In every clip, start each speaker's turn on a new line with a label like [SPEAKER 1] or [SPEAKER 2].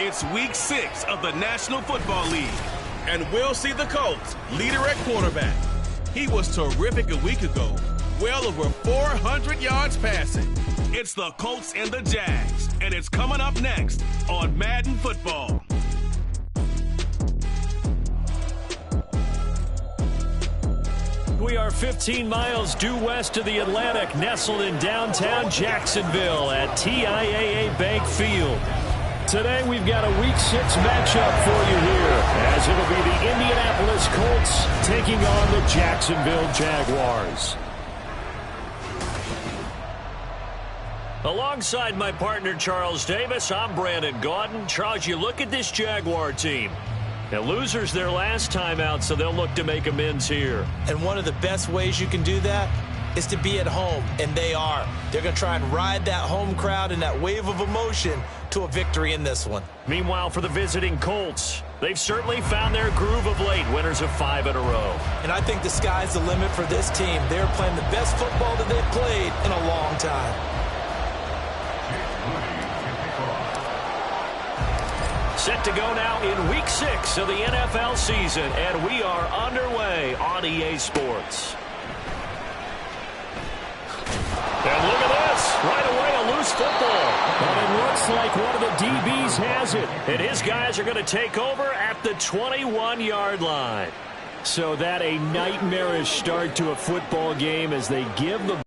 [SPEAKER 1] It's week 6 of the National Football League, and we'll see the Colts leader at quarterback. He was terrific a week ago, well over 400 yards passing. It's the Colts and the Jags, and it's coming up next on Madden Football.
[SPEAKER 2] We are 15 miles due west of the Atlantic, nestled in downtown Jacksonville at TIAA Bank Field. Today we've got a Week 6 matchup for you here, as it'll be the Indianapolis Colts taking on the Jacksonville Jaguars. Alongside my partner Charles Davis, I'm Brandon Gaudin. Charles, you look at this Jaguar team. Now, losers their last time out, so they'll look to make amends here.
[SPEAKER 3] And one of the best ways you can do that is to be at home, and they are. They're going to try and ride that home crowd and that wave of emotion to a victory in this one.
[SPEAKER 2] Meanwhile, for the visiting Colts, they've certainly found their groove of late, winners of 5 in a row.
[SPEAKER 3] And I think the sky's the limit for this team. They're playing the best football that they've played in a long time.
[SPEAKER 2] Set to go now in Week 6 of the NFL season, and we are underway on EA Sports. And look at this, right away a loose football. And it looks like one of the DBs has it, and his guys are going to take over at the 21-yard line. So that a nightmarish start to a football game as they give the...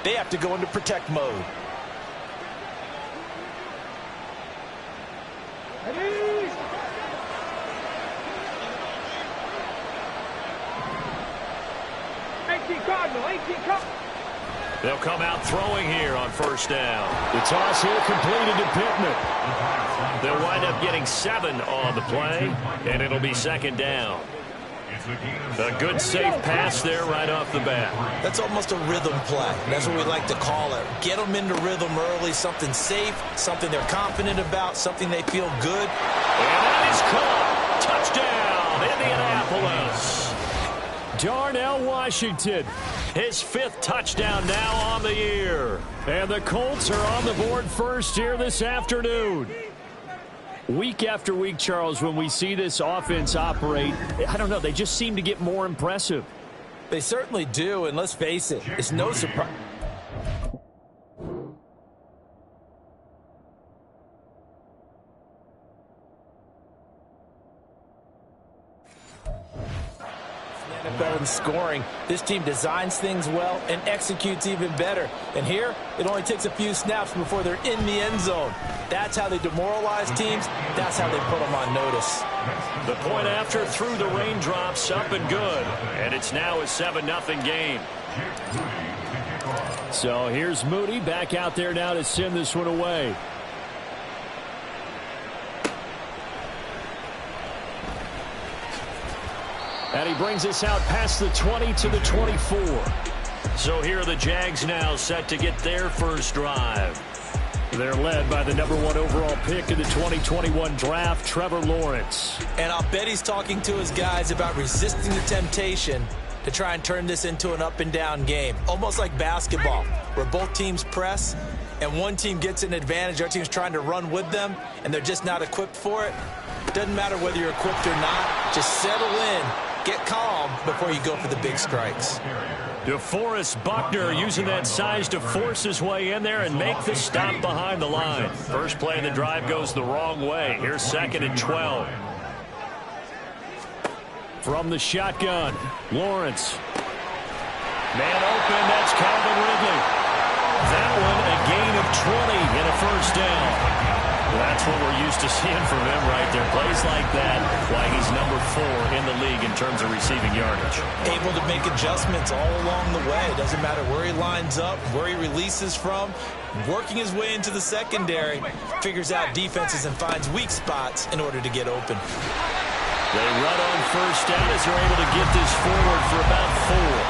[SPEAKER 3] They have to go into protect mode.
[SPEAKER 2] They'll come out throwing here on first down. The toss here completed to Pittman. They'll wind up getting 7 on the play, and it'll be second down. A good safe pass there right off the bat.
[SPEAKER 3] That's almost a rhythm play. That's what we like to call it. Get them into rhythm early, something safe, something they're confident about, something they feel good.
[SPEAKER 2] And that is caught. Touchdown, Indianapolis. Darnell Washington, his 5th touchdown now on the year. And the Colts are on the board first here this afternoon. Week after week, Charles, when we see this offense operate, I don't know, they just seem to get more impressive.
[SPEAKER 3] They certainly do, and let's face it, it's no surprise. NFL in scoring. This team designs things well and executes even better. And here, it only takes a few snaps before they're in the end zone. That's how they demoralize teams. That's how they put them on notice.
[SPEAKER 2] The point after through the raindrops, up and good. And it's now a 7-0 game. So here's Moody back out there now to send this one away. And he brings us out past the 20 to the 24. So here are the Jags now set to get their first drive. They're led by the #1 overall pick in the 2021 draft, Trevor Lawrence.
[SPEAKER 3] And I'll bet he's talking to his guys about resisting the temptation to try and turn this into an up-and-down game. Almost like basketball, where both teams press, and one team gets an advantage. Our team's trying to run with them, and they're just not equipped for it. Doesn't matter whether you're equipped or not. Just settle in. Get calm before you go for the big strikes.
[SPEAKER 2] DeForest Buckner using that size to force his way in there and make the stop behind the line. First play of the drive goes the wrong way. Here's 2nd and 12. From the shotgun, Lawrence. Man open, that's Calvin Ridley. That one a gain of 20 and a first down. That's what we're used to seeing from him right there. Plays like that, why he's #4 in the league in terms of receiving yardage.
[SPEAKER 3] Able to make adjustments all along the way. It doesn't matter where he lines up, where he releases from. Working his way into the secondary, figures out defenses and finds weak spots in order to get open.
[SPEAKER 2] They run on first down as they're able to get this forward for about 4.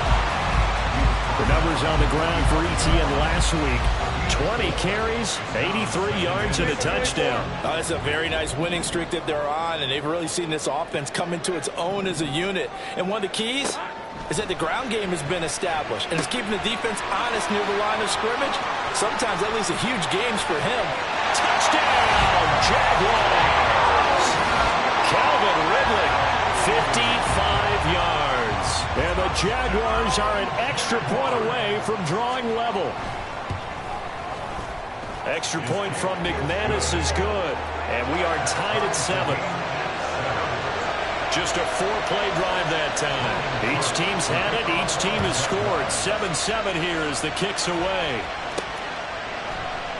[SPEAKER 2] The numbers on the ground for ETN last week. 20 carries, 83 yards, and a touchdown.
[SPEAKER 3] That's a very nice winning streak that they're on, and they've really seen this offense come into its own as a unit. And one of the keys, is that the ground game has been established and is keeping the defense honest near the line of scrimmage. Sometimes that leads to huge games for him.
[SPEAKER 2] Touchdown, Jaguars! Calvin Ridley, 55 yards. And the Jaguars are an extra point away from drawing level. Extra point from McManus is good. And we are tied at 7. Just a 4-play drive that time. Each team's had it. Each team has scored. 7-7 here as the kick's away.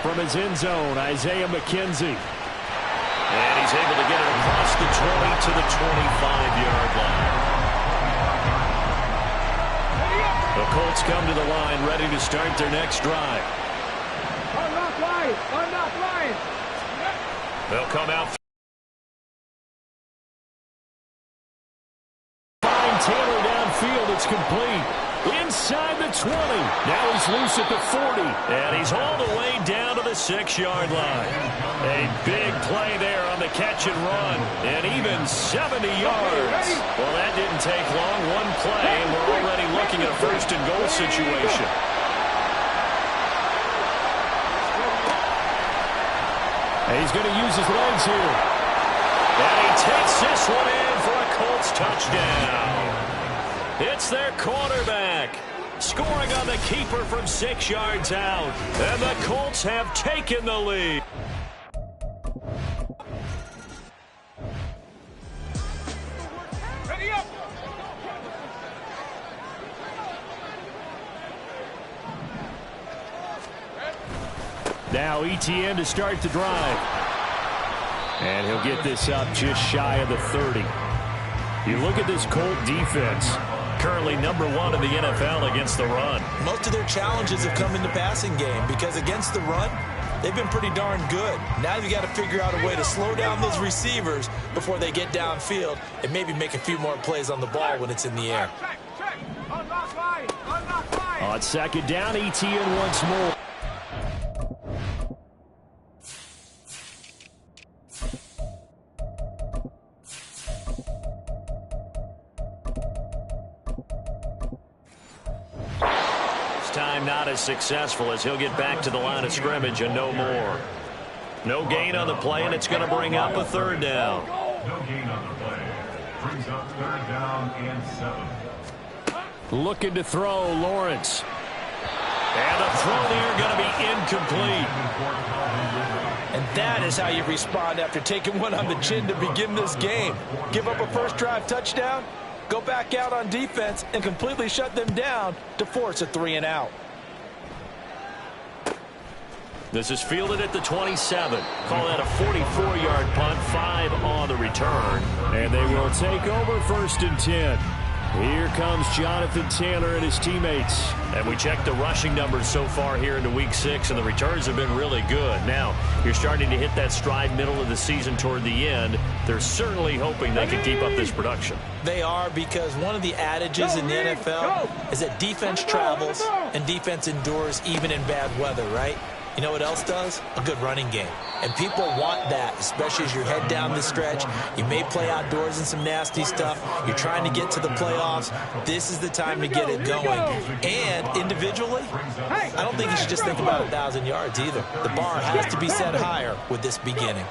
[SPEAKER 2] From his end zone, Isaiah McKenzie. And he's able to get it across the 20 to the 25-yard line. The Colts come to the line ready to start their next drive.
[SPEAKER 4] Unlock line! Unlock line!
[SPEAKER 2] They'll come out. Find Taylor downfield. It's complete. Inside the 20. Now he's loose at the 40. And he's hauled away down to the 6-yard line. A big play there on the catch and run. And even 70 yards. Well, that didn't take long. One play, and we're already looking at a 1st and goal situation. And he's going to use his legs here. And he takes this one in for a Colts touchdown. It's their quarterback. Scoring on the keeper from 6 yards out. And the Colts have taken the lead.
[SPEAKER 4] Ready up!
[SPEAKER 2] Now ETN to start the drive. And he'll get this up just shy of the 30. You look at this Colt defense. Currently #1 in the NFL against the run.
[SPEAKER 3] Most of their challenges have come in the passing game because against the run, they've been pretty darn good. Now you've got to figure out a way to slow down those receivers before they get downfield and maybe make a few more plays on the ball when it's in the air.
[SPEAKER 4] Check! Unlock line! Unlock line!
[SPEAKER 2] On 2nd down, ETN once more. Time not as successful as he'll get back to the line of scrimmage and no more. No gain on the play, and it's going to bring up a 3rd down.
[SPEAKER 5] No gain on the play. Brings up 3rd down and 7.
[SPEAKER 2] Looking to throw, Lawrence. And the throw there going to be incomplete.
[SPEAKER 3] And that is how you respond after taking one on the chin to begin this game. Give up a first drive touchdown, go back out on defense, and completely shut them down to force a 3-and-out.
[SPEAKER 2] This is fielded at the 27. Call that a 44-yard punt, 5 on the return. And they will take over 1st and 10. Here comes Jonathan Taylor and his teammates. And we checked the rushing numbers so far here into Week 6, and the returns have been really good. Now, you're starting to hit that stride middle of the season toward the end. They're certainly hoping they can keep up this production.
[SPEAKER 3] They are, because one of the adages in the NFL is that defense travels and defense endures even in bad weather, right? You know what else does? A good running game. And people want that, especially as you head down the stretch. You may play outdoors in some nasty stuff. You're trying to get to the playoffs. This is the time to get it going. And individually, I don't think you should just think about 1,000 yards either. The bar has to be set higher with this beginning.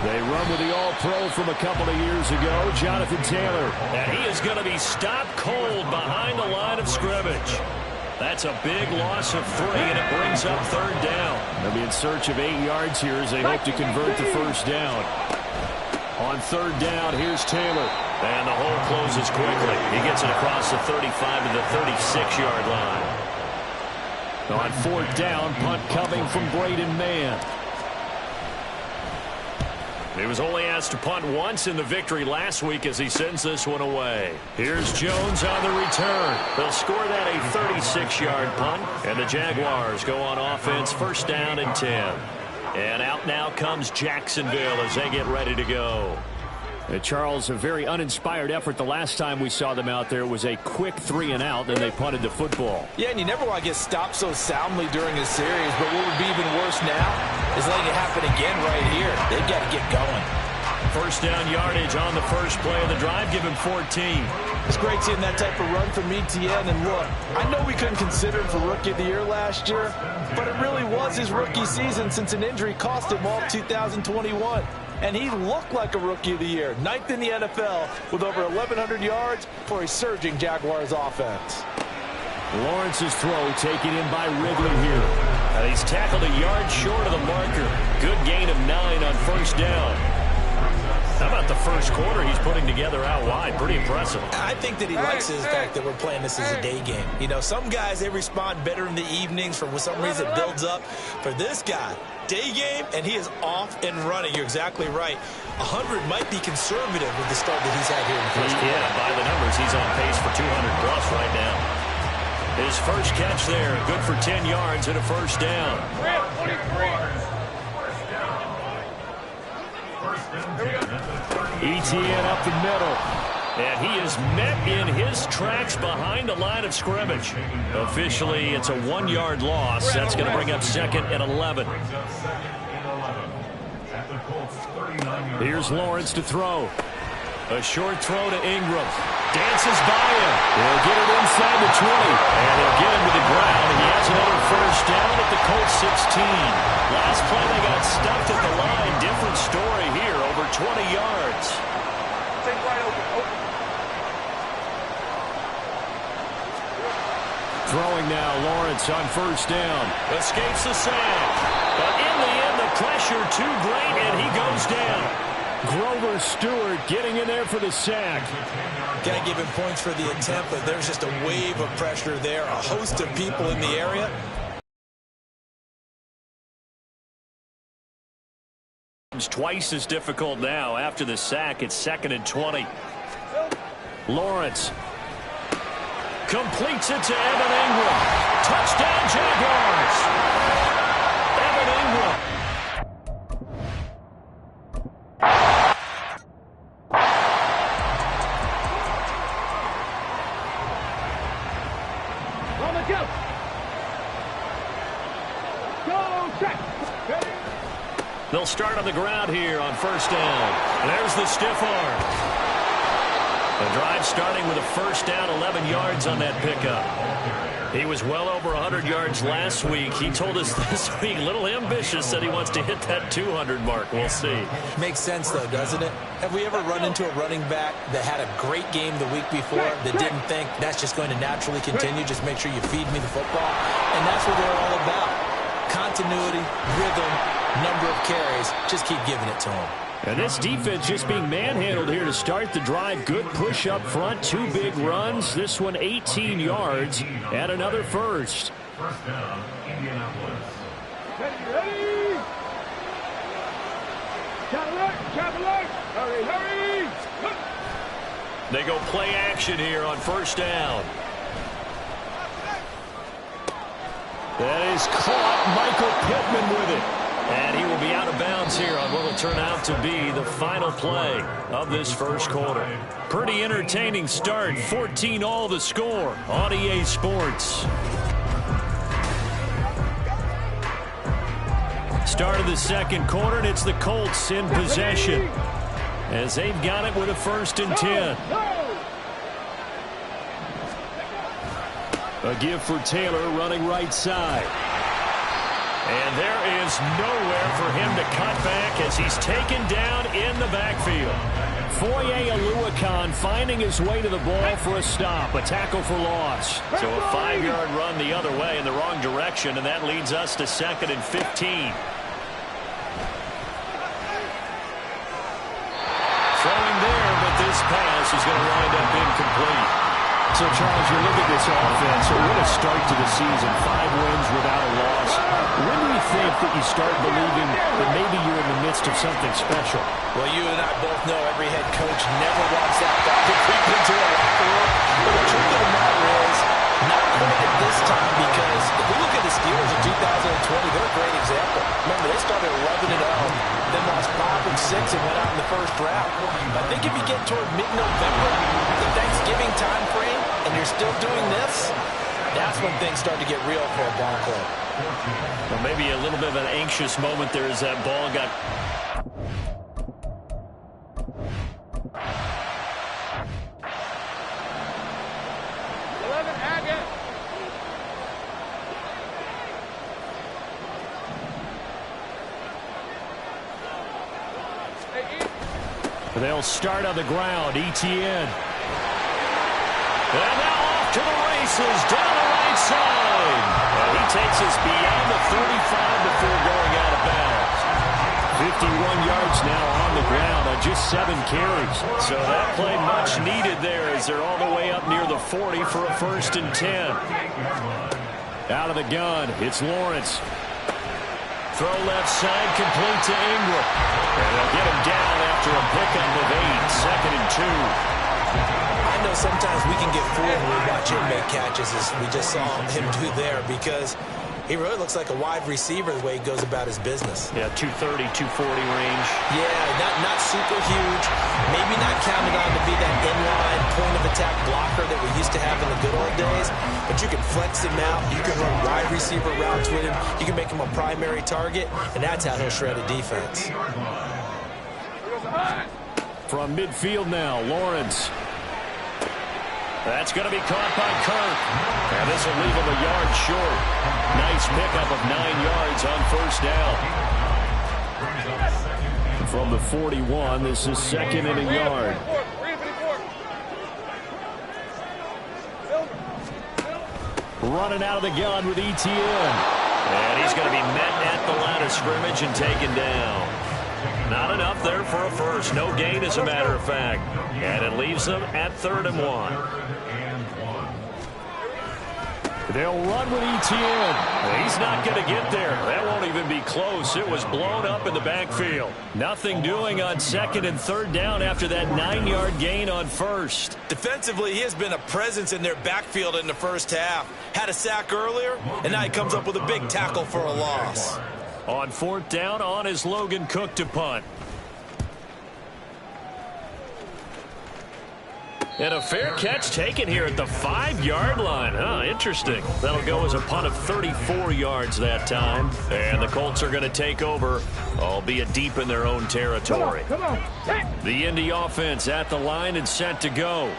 [SPEAKER 2] They run with the All-Pro from a couple of years ago, Jonathan Taylor. And he is going to be stopped cold behind the line of scrimmage. That's a big loss of 3, and it brings up 3rd down. They'll be in search of 8 yards here as they hope to convert the 1st down. On 3rd down, here's Taylor. And the hole closes quickly. He gets it across the 35 to the 36-yard line. On 4th down, punt coming from Braden Mann. He was only asked to punt once in the victory last week as he sends this one away. Here's Jones on the return. They'll score that a 36-yard punt, and the Jaguars go on offense 1st down and 10. And out now comes Jacksonville as they get ready to go. Charles, a very uninspired effort the last time we saw them out there. It was a quick 3-and-out, then they punted the football.
[SPEAKER 3] Yeah, and you never want to get stopped so soundly during a series, but what would be even worse now is letting it happen again right here. They've got to get going.
[SPEAKER 2] 1st down yardage on the first play of the drive, give him 14.
[SPEAKER 3] It's great seeing that type of run from ETN. And look, I know we couldn't consider him for Rookie of the Year last year, but it really was his rookie season since an injury cost him all 2021. And he looked like a Rookie of the Year. 9th in the NFL with over 1,100 yards for a surging Jaguars offense.
[SPEAKER 2] Lawrence's throw taken in by Ridley here. And he's tackled a yard short of the marker. Good gain of 9 on first down. How about the first quarter he's putting together out wide? Pretty impressive.
[SPEAKER 3] I think that he likes the fact that we're playing this as a day game. You know, some guys, they respond better in the evenings. For some reason, it builds up. For this guy, day game, and he is off and running. You're exactly right. 100 might be conservative with the start that he's had here in the first quarter.
[SPEAKER 2] Yeah, by the numbers, he's on pace for 200-plus right now. His first catch there, good for 10 yards and a first down. ETN up the middle. And he is met in his tracks behind the line of scrimmage. Officially, it's a 1-yard loss. That's going to bring up 2nd and 11. Here's Lawrence to throw. A short throw to Ingram. Dances by him. He'll get it inside the 20. And he'll get him to the ground. He has another first down at the Colts 16. Last play they got stuffed at the line. Different story here. Over 20 yards. Throwing now, Lawrence on first down. Escapes the sack. But in the end, the pressure too great, and he goes down. Grover Stewart getting in there for the sack.
[SPEAKER 3] Got to give him points for the attempt, but there's just a wave of pressure there. A host of people in the area.
[SPEAKER 2] It's twice as difficult now after the sack. It's 2nd and 20. Lawrence completes it to Evan Ingram. Touchdown, Jaguars. Evan Ingram. They'll start on the ground here on first down. There's the stiff arm. The drive starting with a first down, 11 yards on that pickup. He was well over 100 yards last week. He told us this week, a little ambitious, said he wants to hit that 200 mark. We'll see.
[SPEAKER 3] Makes sense, though, doesn't it? Have we ever run into a running back that had a great game the week before that didn't think that's just going to naturally continue? Just make sure you feed me the football. And that's what they're all about. Continuity, rhythm, number of carries. Just keep giving it to him.
[SPEAKER 2] And this defense just being manhandled here to start the drive. Good push up front, 2 big runs. This one 18 yards and another first.
[SPEAKER 5] First down, Indianapolis.
[SPEAKER 4] Ready? Cadillac, hurry, hurry!
[SPEAKER 2] They go play action here on first down. That is caught. Michael Pittman with it. And he will be out of bounds here on what will turn out to be the final play of this first quarter. Pretty entertaining start. 14-all the score on EA Sports. Start of the second quarter, and it's the Colts in possession as they've got it with a 1st and 10. A give for Taylor running right side. And there is nowhere for him to cut back as he's taken down in the backfield. Foye Oluokun finding his way to the ball for a stop. A tackle for loss. So a 5-yard run the other way in the wrong direction, and that leads us to 2nd and 15. Throwing there, but this pass is going to wind up incomplete. So, Charles, you look at this offense, what a start to the season. 5 wins without a loss. When do you think that you start believing that maybe you're in the midst of something special?
[SPEAKER 3] Well, you and I both know every head coach never wants that guy to creep into a locker room. But the truth of the matter is, not quite at this time, because if we look at the Steelers in 2020, they're a great example. Remember, they started 11-0, then lost 5 and 6 and went out in the first round. I think if you get toward mid-November, the Thanksgiving time frame, and you're still doing this, that's when things start to get real for a ball club.
[SPEAKER 2] Well, maybe a little bit of an anxious moment there as that ball got... They'll start on the ground. Etienne. And now off to the races down the right side. And he takes us beyond the 35 before going out of bounds. 51 yards now on the ground on just 7 carries. So that play much needed there as they're all the way up near the 40 for a 1st and 10. Out of the gun, it's Lawrence. Throw left side, complete to Ingram. And they'll get him down after a pickup of 8, 2nd and 2.
[SPEAKER 3] I know sometimes we can get fooled when we watch him make catches, as we just saw him do there, because he really looks like a wide receiver the way he goes about his business.
[SPEAKER 2] Yeah, 230, 240 range.
[SPEAKER 3] Yeah, not super huge. Maybe not counted on to be that inline point-of-attack blocker that we used to have in the good old days, but you can flex him out. You can run wide receiver routes with him. You can make him a primary target, and that's how he'll shred a defense.
[SPEAKER 2] From midfield now, Lawrence. That's going to be caught by Kirk. And this will leave him a yard short. Nice pickup of 9 yards on 1st down. From the 41, this is 2nd and a yard. Running out of the gun with Etienne. And he's going to be met at the line of scrimmage and taken down. Not enough there for a first. No gain, as a matter of fact. And it leaves them at 3rd and 1. They'll run with Etienne. He's not going to get there. That won't even be close. It was blown up in the backfield. Nothing doing on 2nd and 3rd down after that 9-yard gain on 1st.
[SPEAKER 3] Defensively, he has been a presence in their backfield in the first half. Had a sack earlier, and now he comes up with a big tackle for a loss.
[SPEAKER 2] On 4th down, on is Logan Cook to punt. And a fair catch taken here at the 5-yard line. Interesting. That'll go as a punt of 34 yards that time. And the Colts are going to take over, albeit deep in their own territory.
[SPEAKER 4] Come on.
[SPEAKER 2] The Indy offense at the line and set to go.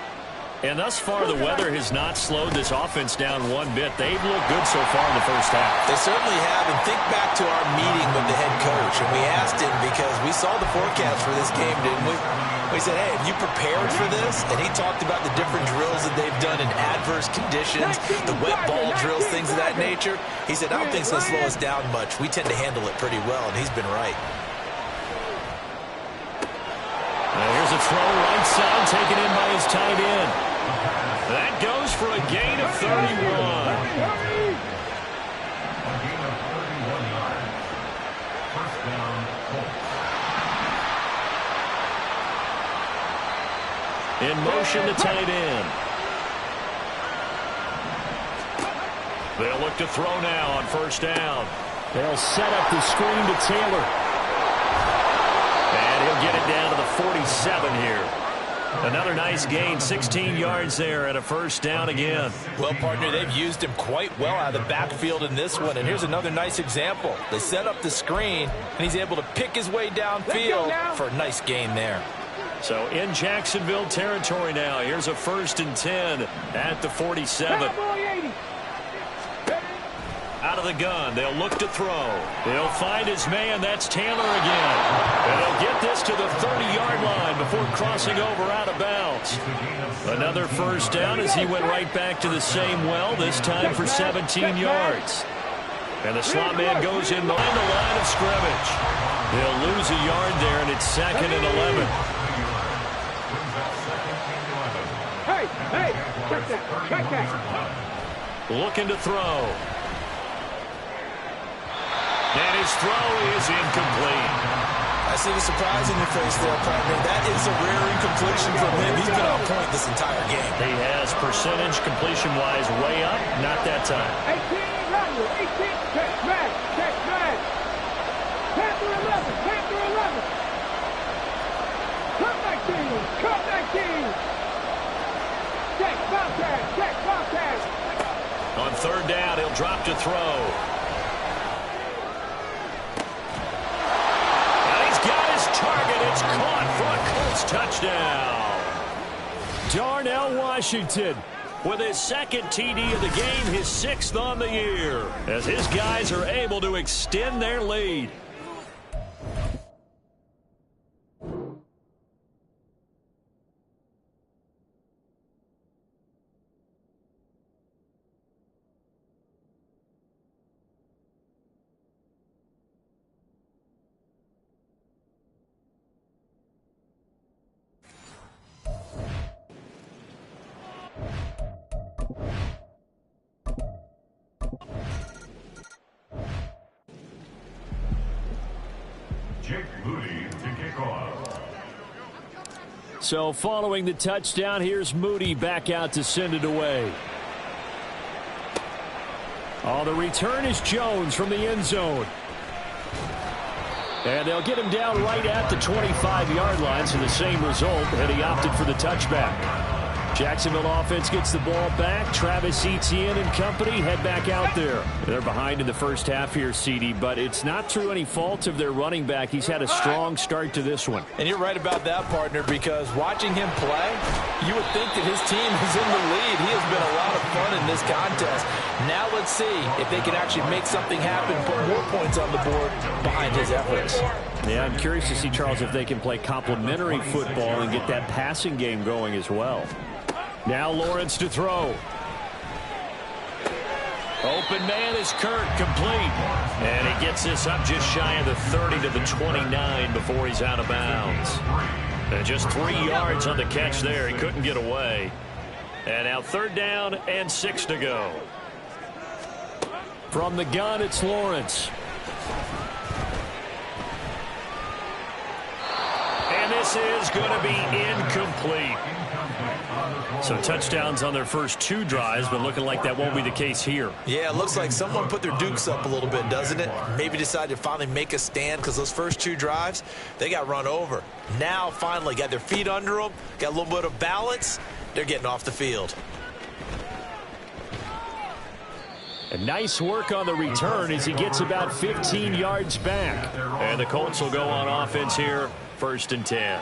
[SPEAKER 2] And thus far, the weather has not slowed this offense down one bit. They've looked good so far in the first half.
[SPEAKER 3] They certainly have. And think back to our meeting with the head coach. And we asked him, because we saw the forecast for this game, didn't we? We said, hey, have you prepared for this? And he talked about the different drills that they've done in adverse conditions, the wet ball drills, things of that nature. He said, I don't think it's going to slow us down much. We tend to handle it pretty well, and he's been right.
[SPEAKER 2] Now here's a throw right side, taken in by his tight end. That goes for a gain of 31. In motion, the tight end. They'll look to throw now on 1st down. They'll set up the screen to Taylor. And he'll get it down to the 47 here. Another nice gain, 16 yards there and a 1st down again.
[SPEAKER 3] Well, partner, they've used him quite well out of the backfield in this one. And here's another nice example. They set up the screen, and he's able to pick his way downfield for a nice gain there.
[SPEAKER 2] So in Jacksonville territory now. Here's a 1st and 10 at the 47. Out of the gun, they'll look to throw. They'll find his man, that's Taylor again. And they'll get this to the 30-yard line before crossing over out of bounds. Another 1st down as he went right back to the same well, this time for 17 yards. And the slot man goes in behind the line of scrimmage. They'll lose a yard there, and it's 2nd and 11.
[SPEAKER 4] Hey, check that.
[SPEAKER 2] Looking to throw. And his throw is incomplete.
[SPEAKER 3] I see the surprise in your face there, partner. That is a rare incompletion from him. He's been on point this entire game.
[SPEAKER 2] He has percentage completion-wise way up. Not that time.
[SPEAKER 4] 18, check man. Panther 11. Come back team. Check Bobcat.
[SPEAKER 2] On 3rd down, he'll drop to throw. Target, it's caught for a Colts touchdown. Darnell Washington with his 2nd TD of the game, his 6th on the year, as his guys are able to extend their lead.
[SPEAKER 5] Jake Moody to kick off.
[SPEAKER 2] So following the touchdown, here's Moody back out to send it away. Oh, the return is Jones from the end zone. And they'll get him down right at the 25-yard line, so the same result, and he opted for the touchback. Jacksonville offense gets the ball back. Travis Etienne and company head back out there. They're behind in the first half here, CD, but it's not through any fault of their running back. He's had a strong start to this one.
[SPEAKER 3] And you're right about that, partner, because watching him play, you would think that his team is in the lead. He has been a lot of fun in this contest. Now let's see if they can actually make something happen, put more points on the board behind his efforts.
[SPEAKER 2] Yeah, I'm curious to see, Charles, if they can play complementary football and get that passing game going as well. Now Lawrence to throw. Open man is Kirk, complete. And he gets this up just shy of the 30 to the 29 before he's out of bounds. And just 3 yards on the catch there. He couldn't get away. And now 3rd down and 6 to go. From the gun, it's Lawrence. And this is going to be incomplete. So touchdowns on their first 2 drives, but looking like that won't be the case here.
[SPEAKER 3] Yeah, it looks like someone put their dukes up a little bit, doesn't it? Maybe decided to finally make a stand because those first 2 drives, they got run over. Now finally got their feet under them, got a little bit of balance. They're getting off the field.
[SPEAKER 2] And nice work on the return as he gets about 15 yards back. And the Colts will go on offense here, 1st and 10.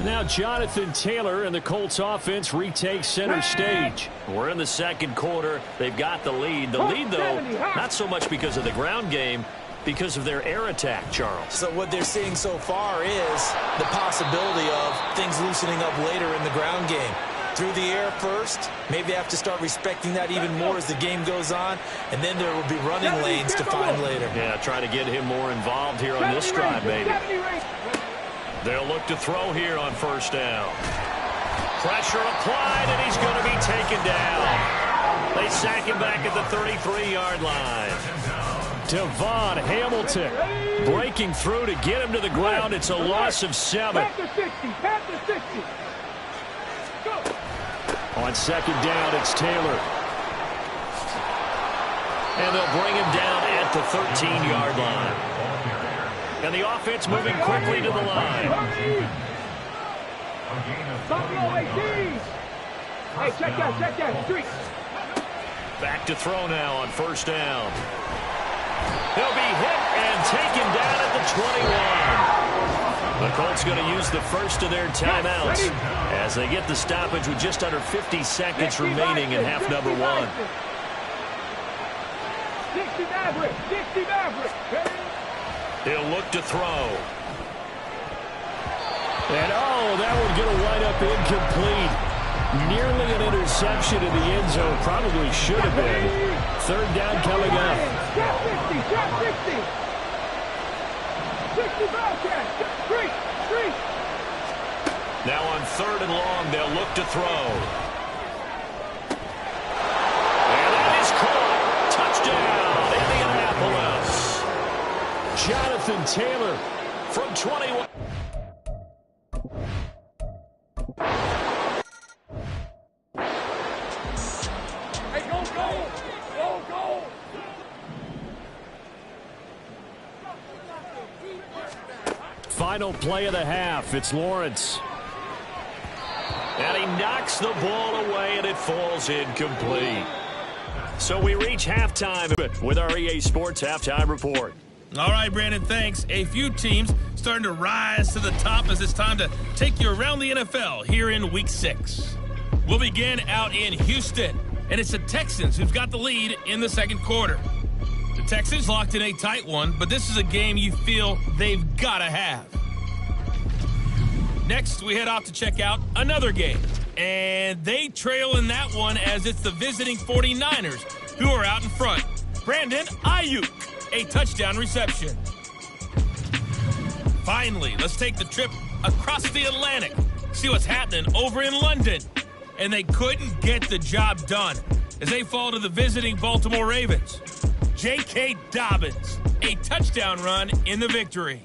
[SPEAKER 2] Now Jonathan Taylor and the Colts offense retakes center stage. We're in the 2nd quarter. They've got the lead. The lead, though, not so much because of the ground game, because of their air attack, Charles.
[SPEAKER 3] So what they're seeing so far is the possibility of things loosening up later in the ground game. Through the air first, maybe they have to start respecting that even more as the game goes on, and then there will be running lanes to find later.
[SPEAKER 2] Yeah, try to get him more involved here on this drive, maybe. They'll look to throw here on 1st down. Pressure applied, and he's going to be taken down. They sack him back at the 33-yard line. Devon Hamilton breaking through to get him to the ground. It's a loss of 7. On 2nd down, it's Taylor. And they'll bring him down at the 13-yard line. And the offense moving quickly to the line.
[SPEAKER 4] Hey, check that, street.
[SPEAKER 2] Back to throw now on 1st down. He'll be hit and taken down at the 21. The Colts going to use the first of their timeouts as they get the stoppage with just under 50 seconds remaining in half number 1.
[SPEAKER 4] 60 Maverick.
[SPEAKER 2] He'll look to throw. And, oh, that one going to wind up incomplete. Nearly an interception in the end zone. Probably should have been. 3rd down coming up.
[SPEAKER 4] Trap 60. 60 Bobcats. Street.
[SPEAKER 2] Now on 3rd and long, they'll look to throw. And that is caught. Touchdown, Indianapolis. Jonathan Taylor from 21. Final play of the half. It's Lawrence. And he knocks the ball away, and it falls incomplete. So we reach halftime with our EA Sports Halftime Report.
[SPEAKER 1] All right, Brandon, thanks. A few teams starting to rise to the top as it's time to take you around the NFL here in Week 6. We'll begin out in Houston, and it's the Texans who've got the lead in the 2nd quarter. The Texans locked in a tight one, but this is a game you feel they've got to have. Next, we head off to check out another game, and they trail in that one as it's the visiting 49ers who are out in front. Brandon Ayuk, a touchdown reception. Finally, let's take the trip across the Atlantic, see what's happening over in London. And they couldn't get the job done as they fall to the visiting Baltimore Ravens. J.K. Dobbins, a touchdown run in the victory.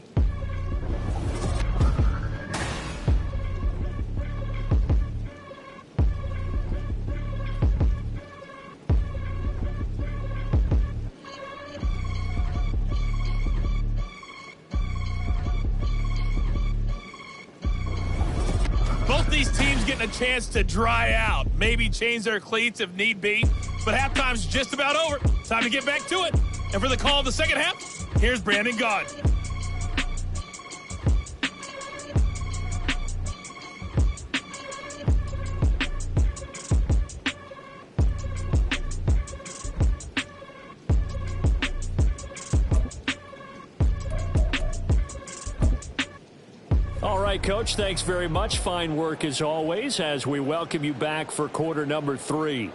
[SPEAKER 6] Both these teams getting a chance to dry out, maybe change their cleats if need be. But halftime's just about over. Time to get back to it. And for the call of the second half, here's Brandon Gaudin.
[SPEAKER 2] All right, Coach, thanks very much. Fine work as always as we welcome you back for quarter number 3.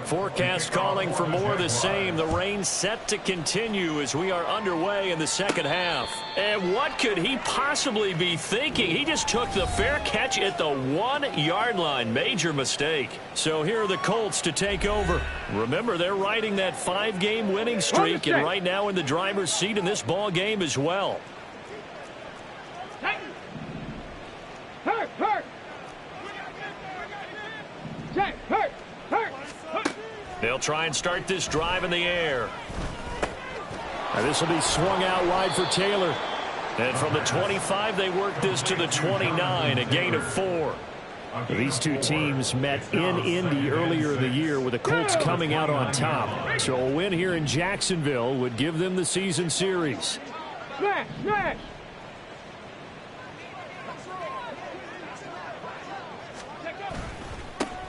[SPEAKER 2] Forecast calling for more of the same. The rain set to continue as we are underway in the second half. And what could he possibly be thinking? He just took the fair catch at the 1-yard line. Major mistake. So here are the Colts to take over. Remember, they're riding that 5-game winning streak and right now in the driver's seat in this ball game as well. They'll try and start this drive in the air. Now this will be swung out wide for Taylor. And from the 25, they work this to the 29, a gain of 4. These two teams met in Indy earlier in the year with the Colts coming out on top. So a win here in Jacksonville would give them the season series.
[SPEAKER 4] Smash, smash.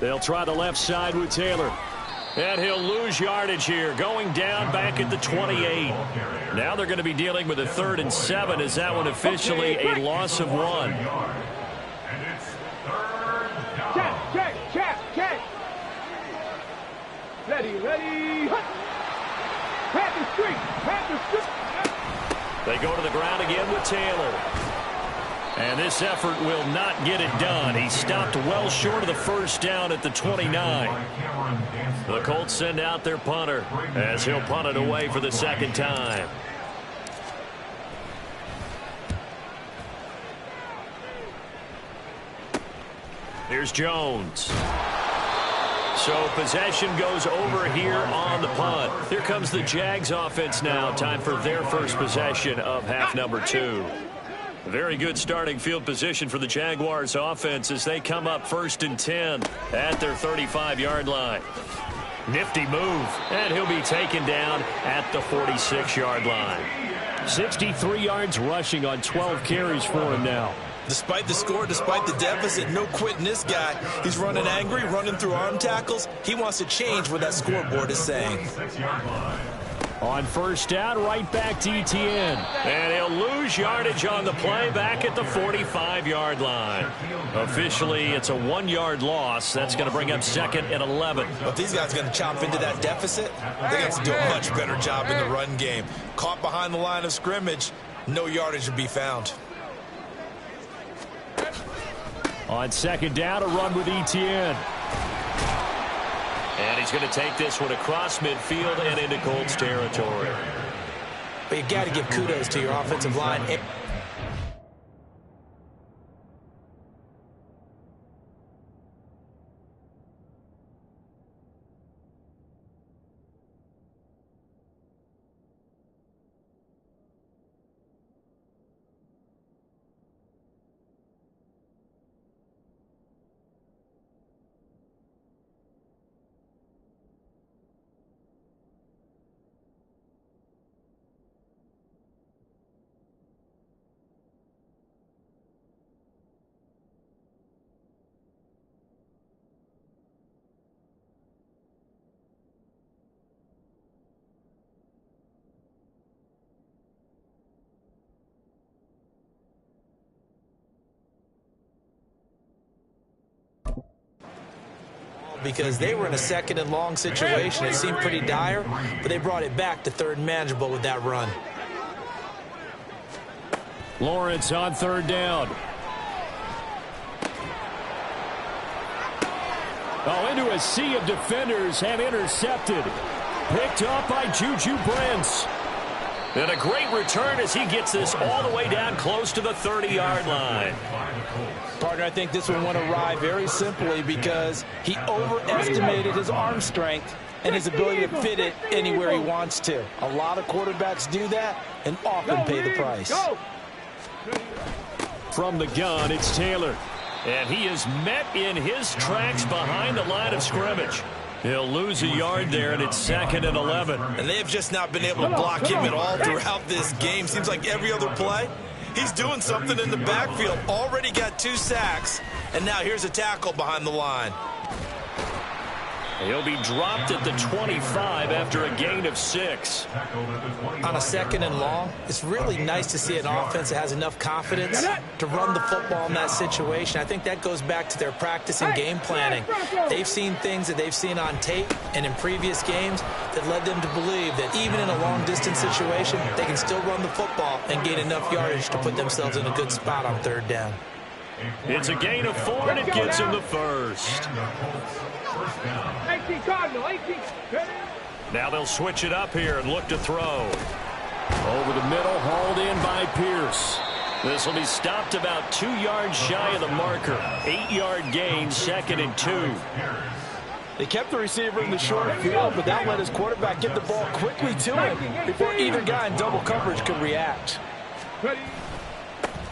[SPEAKER 2] They'll try the left side with Taylor. And he'll lose yardage here, going down back at the 28. Now they're going to be dealing with a 3rd and 7 as that one officially a loss of 1.
[SPEAKER 4] Check. Ready. Pat the street.
[SPEAKER 2] They go to the ground again with Taylor. And this effort will not get it done. He stopped well short of the first down at the 29. The Colts send out their punter as he'll punt it away for the second time. Here's Jones. So possession goes over here on the punt. Here comes the Jags offense now. Time for their first possession of half number 2. Very good starting field position for the Jaguars offense as they come up 1st and 10 at their 35-yard line. Nifty move, and he'll be taken down at the 46-yard line. 63 yards rushing on 12 carries for him now.
[SPEAKER 3] Despite the score, despite the deficit, no quitting this guy. He's running angry, running through arm tackles. He wants to change what that scoreboard is saying.
[SPEAKER 2] On first down, right back to Etienne. And he'll lose yardage on the play back at the 45-yard line. Officially, it's a 1-yard loss. That's going to bring up 2nd and 11.
[SPEAKER 3] But these guys are going to chop into that deficit. They got to do a much better job in the run game. Caught behind the line of scrimmage, no yardage to be found.
[SPEAKER 2] On 2nd down, a run with Etienne. And he's going to take this one across midfield and into Colts territory.
[SPEAKER 3] But you got to give kudos to your offensive line. Because they were in a 2nd and long situation. It seemed pretty dire, but they brought it back to 3rd and manageable with that run.
[SPEAKER 2] Lawrence on 3rd down. Oh, into a sea of defenders and intercepted. Picked up by Juju Brents. And a great return as he gets this all the way down close to the 30-yard line.
[SPEAKER 7] Partner, I think this one went awry very simply because he overestimated his arm strength and his ability to fit it anywhere he wants to. A lot of quarterbacks do that and often pay the price.
[SPEAKER 2] From the gun, it's Taylor. And he is met in his tracks behind the line of scrimmage. He'll lose a yard there, and it's 2nd and 11.
[SPEAKER 3] And they have just not been able to block him at all throughout this game. Seems like every other play, he's doing something in the backfield. Already got 2 sacks, and now here's a tackle behind the line.
[SPEAKER 2] He'll be dropped at the 25 after a gain of 6.
[SPEAKER 3] On a 2nd and long, it's really nice to see an offense that has enough confidence to run the football in that situation. I think that goes back to their practice and game planning. They've seen things that they've seen on tape and in previous games that led them to believe that even in a long-distance situation, they can still run the football and gain enough yardage to put themselves in a good spot on 3rd down.
[SPEAKER 2] It's a gain of 4, and it gets him the first.
[SPEAKER 4] 18 Cardinal, 18.
[SPEAKER 2] Now they'll switch it up here and look to throw. Over the middle, hauled in by Pierce. This will be stopped about 2 yards shy of the marker. 8-yard gain, 2nd and 2.
[SPEAKER 7] They kept the receiver in the short field, but that let his quarterback get the ball quickly to him before either guy in double coverage could react.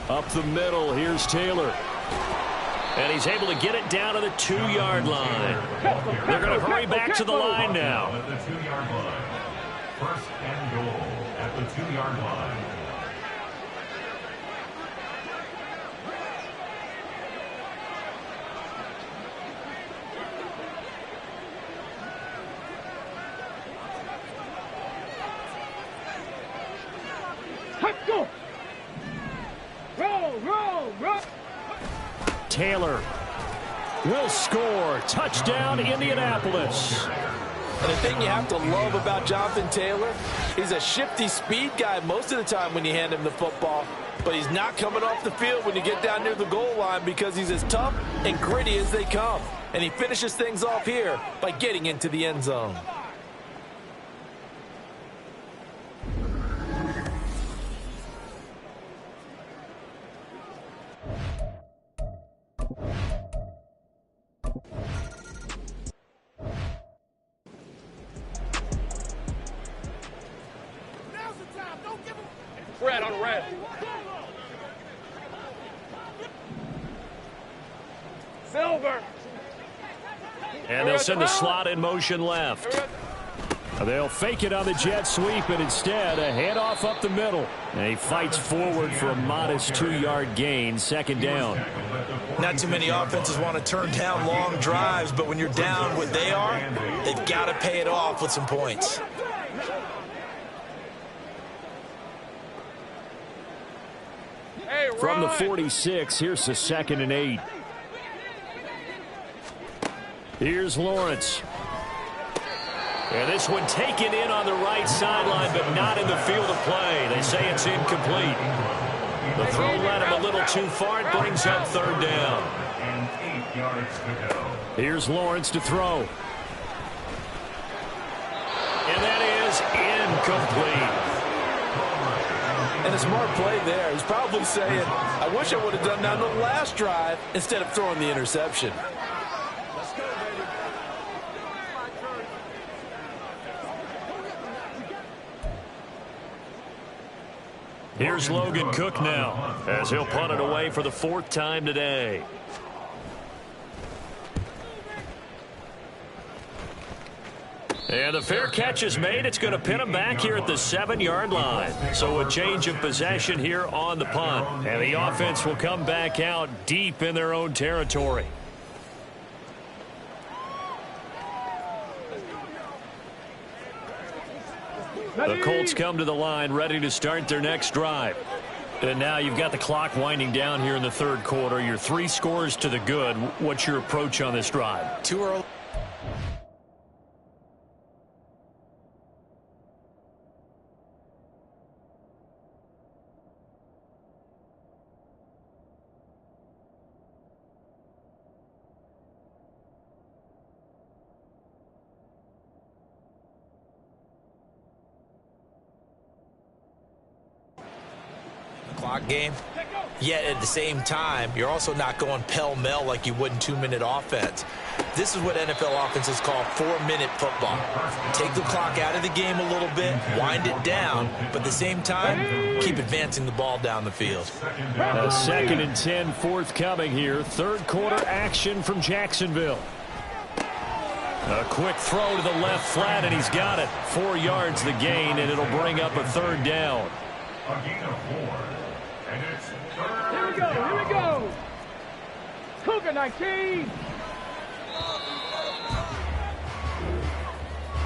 [SPEAKER 2] Up the middle, here's Taylor. And he's able to get it down to the 2-yard line. They're going to hurry back to the line now.
[SPEAKER 5] At the 2-yard line. 1st and goal at the 2-yard line.
[SPEAKER 4] Let's go. Roll.
[SPEAKER 2] Taylor will score. Touchdown, Indianapolis.
[SPEAKER 7] And the thing you have to love about Jonathan Taylor, he's a shifty speed guy most of the time when you hand him the football. But he's not coming off the field when you get down near the goal line because he's as tough and gritty as they come. And he finishes things off here by getting into the end zone.
[SPEAKER 4] Red on red. Silver.
[SPEAKER 2] And they'll send the slot in motion left. They'll fake it on the jet sweep, and instead a handoff up the middle. And he fights forward for a modest 2-yard gain, 2nd down.
[SPEAKER 3] Not too many offenses want to turn down long drives, but when you're down what they are, they've got to pay it off with some points.
[SPEAKER 2] From the 46, here's the 2nd and 8. Here's Lawrence. And this one taken in on the right sideline, but not in the field of play. They say it's incomplete. The throw led him a little too far. It brings up 3rd down.
[SPEAKER 5] And 8 yards to go.
[SPEAKER 2] Here's Lawrence to throw. And that is incomplete.
[SPEAKER 7] And a smart play there. He's probably saying, I wish I would have done that on the last drive instead of throwing the interception.
[SPEAKER 2] Here's Logan Cook now, as he'll punt it away for the 4th time today. And the fair catch is made. It's going to pin him back here at the 7-yard line. So a change of possession here on the punt. And the offense will come back out deep in their own territory. The Colts come to the line ready to start their next drive. And now you've got the clock winding down here in the 3rd quarter. You're 3 scores to the good. What's your approach on this drive?
[SPEAKER 3] Too early. Clock game. Yet at the same time, you're also not going pell-mell like you would in 2-minute offense. This is what NFL offenses call 4-minute football. Take the clock out of the game a little bit, wind it down, but at the same time, keep advancing the ball down the field.
[SPEAKER 2] A 2nd and 10 forthcoming here. Third quarter action from Jacksonville. A quick throw to the left flat, and he's got it. 4 yards the gain, and it'll bring up a 3rd down.
[SPEAKER 5] A gain of 4. And it's 3rd
[SPEAKER 4] Here we go,
[SPEAKER 5] down.
[SPEAKER 4] here we go. Cougar 19.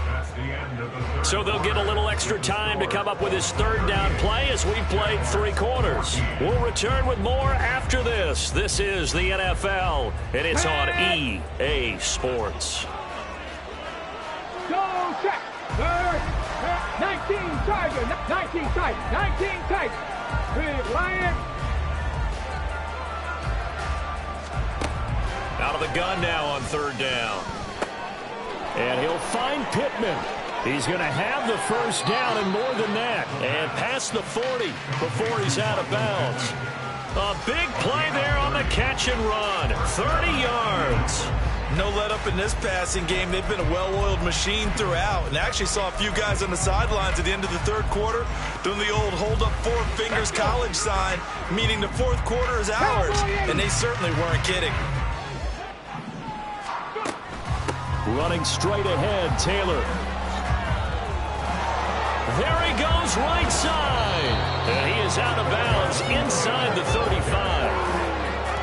[SPEAKER 5] That's the end of the third.
[SPEAKER 2] So they'll get a little extra time to come up with his 3rd down play as we played 3 quarters. We'll return with more after this. This is the NFL, and it's on EA Sports.
[SPEAKER 4] Go check. Third. 19 Tiger. 19 tight. 19 tight. Big Lion.
[SPEAKER 2] Out of the gun now on 3rd down. And he'll find Pittman. He's going to have the 1st down and more than that. And past the 40 before he's out of bounds. A big play there on the catch and run. 30 yards.
[SPEAKER 3] No let up in this passing game. They've been a well-oiled machine throughout. And actually saw a few guys on the sidelines at the end of the 3rd quarter doing the old hold up 4 fingers college sign, meaning the 4th quarter is ours. And they certainly weren't kidding.
[SPEAKER 2] Running straight ahead, Taylor. There he goes, right side. And he is out of bounds inside the 35.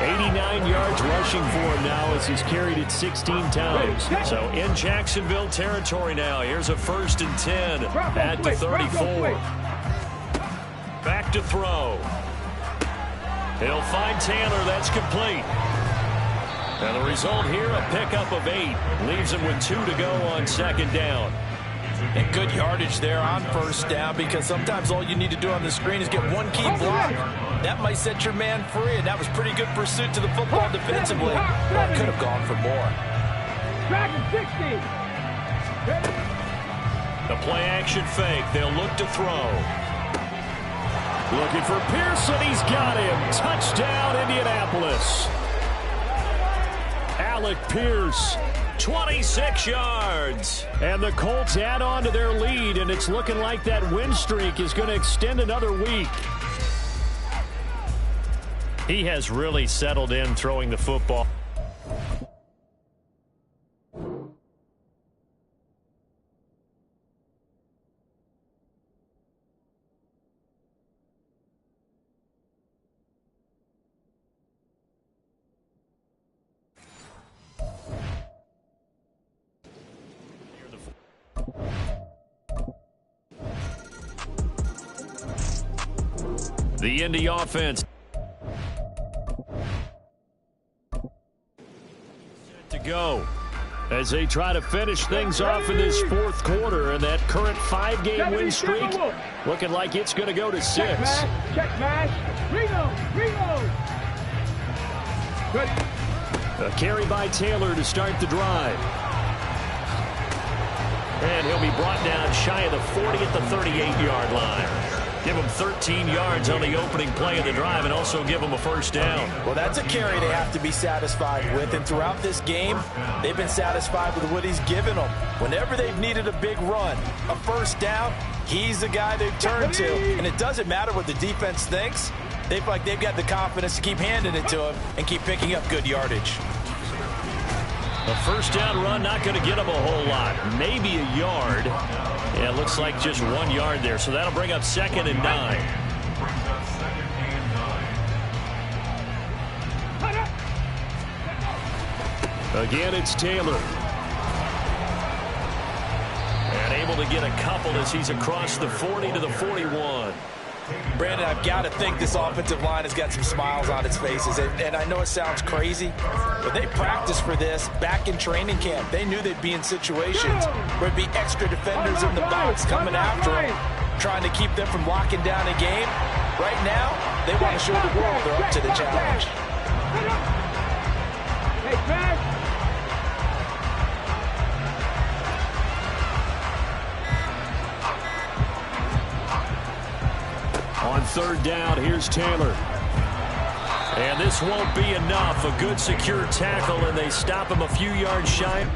[SPEAKER 2] 89 yards rushing for him now as he's carried it 16 times. So in Jacksonville territory now. Here's a 1st and 10 at the 34. Back to throw. He'll find Taylor. That's complete. And the result here, a pickup of 8. Leaves him with 2 to go on 2nd down.
[SPEAKER 3] And good yardage there on 1st down, because sometimes all you need to do on the screen is get 1 key block. That might set your man free, and that was pretty good pursuit to the football defensively. But could have gone for more.
[SPEAKER 4] Dragon 60.
[SPEAKER 2] The play action fake. They'll look to throw. Looking for Pearson. He's got him. Touchdown, Indianapolis. Alec Pierce, 26 yards. And the Colts add on to their lead, and it's looking like that win streak is going to extend another week. He has really settled in throwing the football. The Indy offense set to go as they try to finish things off in this 4th quarter, and that current 5-game win streak looking like it's going to go to 6.
[SPEAKER 4] Check mash. Reno. Good.
[SPEAKER 2] A carry by Taylor to start the drive. And he'll be brought down shy of the 40 at the 38-yard line. Give them 13 yards on the opening play of the drive and also give them a 1st down.
[SPEAKER 3] Well, that's a carry they have to be satisfied with. And throughout this game, they've been satisfied with what he's given them. Whenever they've needed a big run, a 1st down, he's the guy they've turned to. And it doesn't matter what the defense thinks. They feel like they've got the confidence to keep handing it to him and keep picking up good yardage.
[SPEAKER 2] A 1st down run, not going to get him a whole lot. Maybe a yard. Yeah, it looks like just 1 yard there. So that'll bring up 2nd and 9. Again, it's Taylor. And able to get a couple as he's across the 40 to the 41.
[SPEAKER 3] Brandon, I've got to think this offensive line has got some smiles on its faces. And I know it sounds crazy, but they practiced for this back in training camp. They knew they'd be in situations where it'd be extra defenders in the box coming after them, trying to keep them from locking down a game. Right now, they want to show the world they're up to the challenge.
[SPEAKER 4] Hey, Max.
[SPEAKER 2] On 3rd down, here's Taylor. And this won't be enough. A good secure tackle, and they stop him a few yards shy.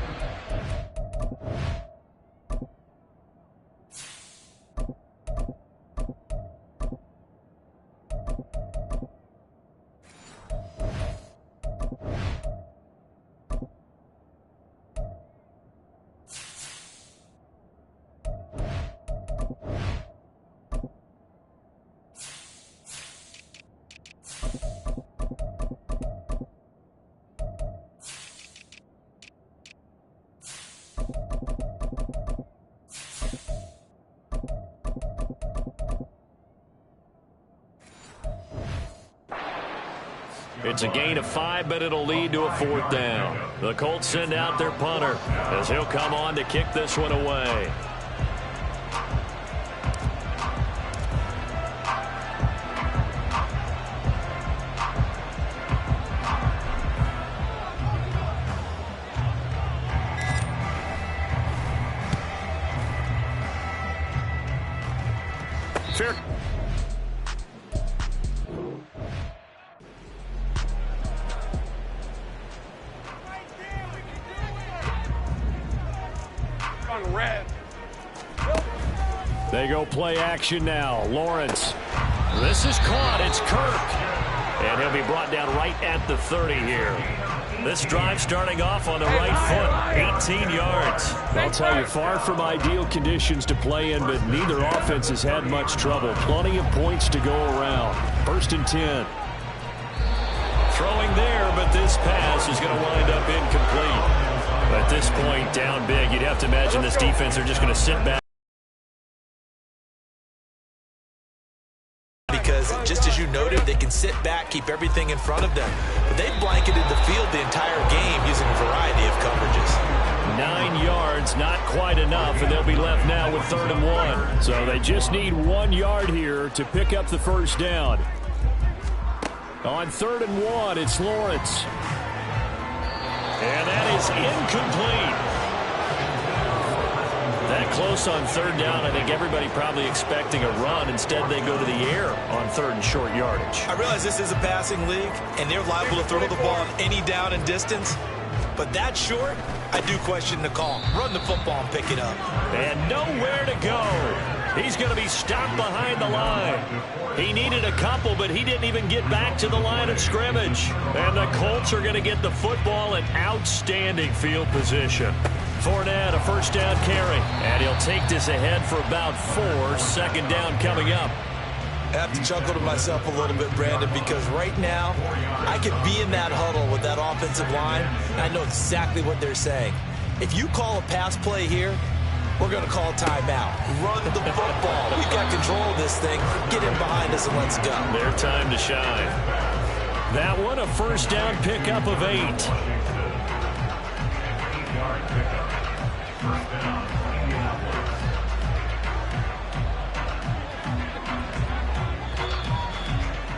[SPEAKER 2] It's a gain of 5, but it'll lead to a 4th down. The Colts send out their punter as he'll come on to kick this one away. Fair. They go play action now. Lawrence. This is caught. It's Kirk. And he'll be brought down right at the 30 here. This drive starting off on the right foot. 18 yards. I'll tell you, far from ideal conditions to play in, but neither offense has had much trouble. Plenty of points to go around. 1st and 10. Throwing there, but this pass is going to wind up incomplete. At this point, down big, you'd have to imagine this defense are just going to sit back.
[SPEAKER 3] Because just as you noted, they can sit back, keep everything in front of them. But they've blanketed the field the entire game using a variety of coverages.
[SPEAKER 2] 9 yards, not quite enough, and they'll be left now with 3rd and 1. So they just need 1 yard here to pick up the 1st down. On 3rd and 1, it's Lawrence. And that is incomplete. That close on 3rd down, I think everybody probably expecting a run. Instead, they go to the air on 3rd and short yardage.
[SPEAKER 3] I realize this is a passing league, and they're liable to throw the ball on any down and distance. But that short, I do question the call. Run the football and pick it up.
[SPEAKER 2] And nowhere to go. He's going to be stopped behind the line. He needed a couple, but he didn't even get back to the line of scrimmage. And the Colts are going to get the football in outstanding field position. Fournette, a 1st down carry. And he'll take this ahead for about 4. 2nd down coming up.
[SPEAKER 3] I have to chuckle to myself a little bit, Brandon, because right now I could be in that huddle with that offensive line, and I know exactly what they're saying. If you call a pass play here, we're going to call timeout. Run the football. We've got control of this thing. Get in behind us and let's go.
[SPEAKER 2] Their time to shine. That one, a 1st down pickup of 8.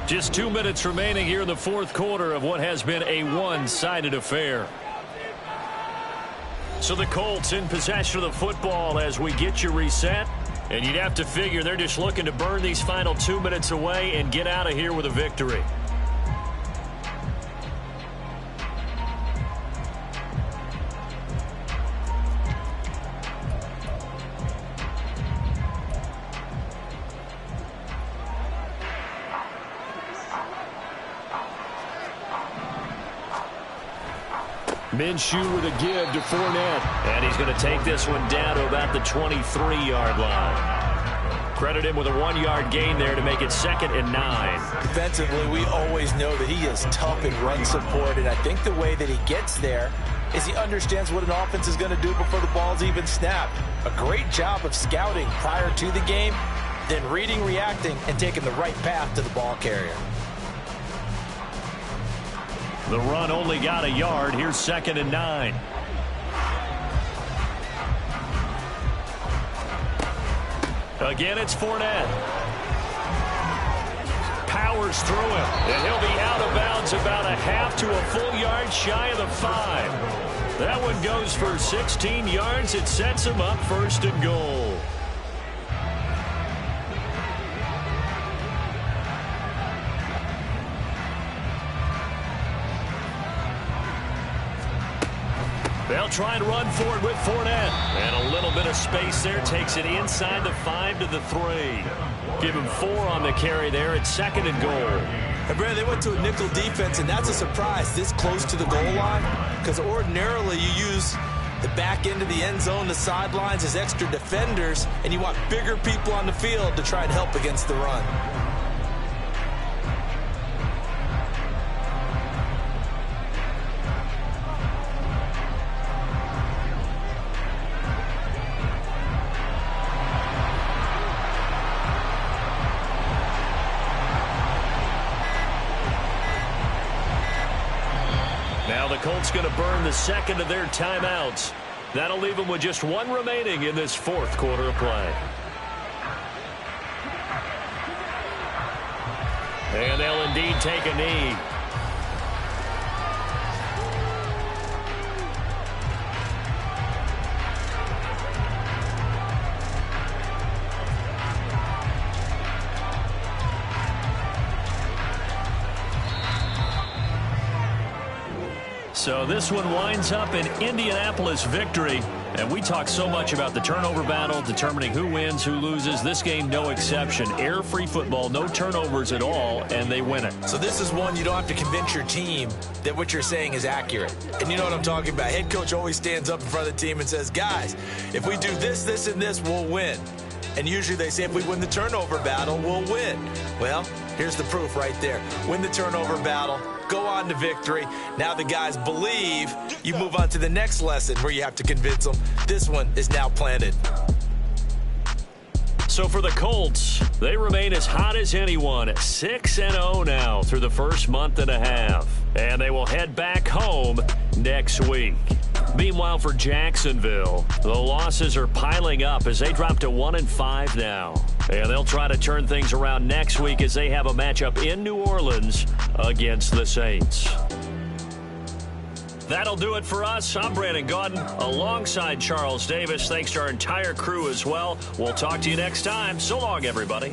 [SPEAKER 2] Just 2 minutes remaining here in the 4th quarter of what has been a one-sided affair. So the Colts in possession of the football as we get you reset. And you'd have to figure they're just looking to burn these final 2 minutes away and get out of here with a victory. Minshew with a give to Fournette. And he's going to take this one down to about the 23-yard line. Credit him with a 1-yard gain there to make it 2nd and 9.
[SPEAKER 3] Defensively, we always know that he is tough in run support, and I think the way that he gets there is he understands what an offense is going to do before the ball's even snapped. A great job of scouting prior to the game, then reading, reacting, and taking the right path to the ball carrier.
[SPEAKER 2] The run only got a yard. Here's 2nd and 9. Again, it's Fournette. Powers through him, and he'll be out of bounds about a half to a full yard shy of the 5. That one goes for 16 yards. It sets him up 1st and goal. They'll try and run for it with Fournette. And a little bit of space there. Takes it inside the 5 to the 3. Give him 4 on the carry there. It's 2nd and goal.
[SPEAKER 3] And Brad, they went to a nickel defense, and that's a surprise this close to the goal line, because ordinarily you use the back end of the end zone, the sidelines as extra defenders, and you want bigger people on the field to try and help against the run.
[SPEAKER 2] Now the Colts going to burn the 2nd of their timeouts. That'll leave them with just 1 remaining in this 4th quarter of play. And they'll indeed take a knee. So this one winds up an Indianapolis victory. And we talk so much about the turnover battle, determining who wins, who loses. This game, no exception. Air-free football, no turnovers at all, and they win it.
[SPEAKER 3] So this is one you don't have to convince your team that what you're saying is accurate. And you know what I'm talking about. Head coach always stands up in front of the team and says, guys, if we do this, this, and this, we'll win. And usually they say if we win the turnover battle, we'll win. Well, here's the proof right there. Win the turnover battle, go on to victory. Now the guys believe. You move on to the next lesson where you have to convince them. This one is now planted.
[SPEAKER 2] So for the Colts, they remain as hot as anyone, 6-0 now through the first month and a half. And they will head back home next week. Meanwhile, for Jacksonville, the losses are piling up as they drop to 1-5 now. And they'll try to turn things around next week as they have a matchup in New Orleans against the Saints. That'll do it for us. I'm Brandon Gaudin alongside Charles Davis. Thanks to our entire crew as well. We'll talk to you next time. So long, everybody.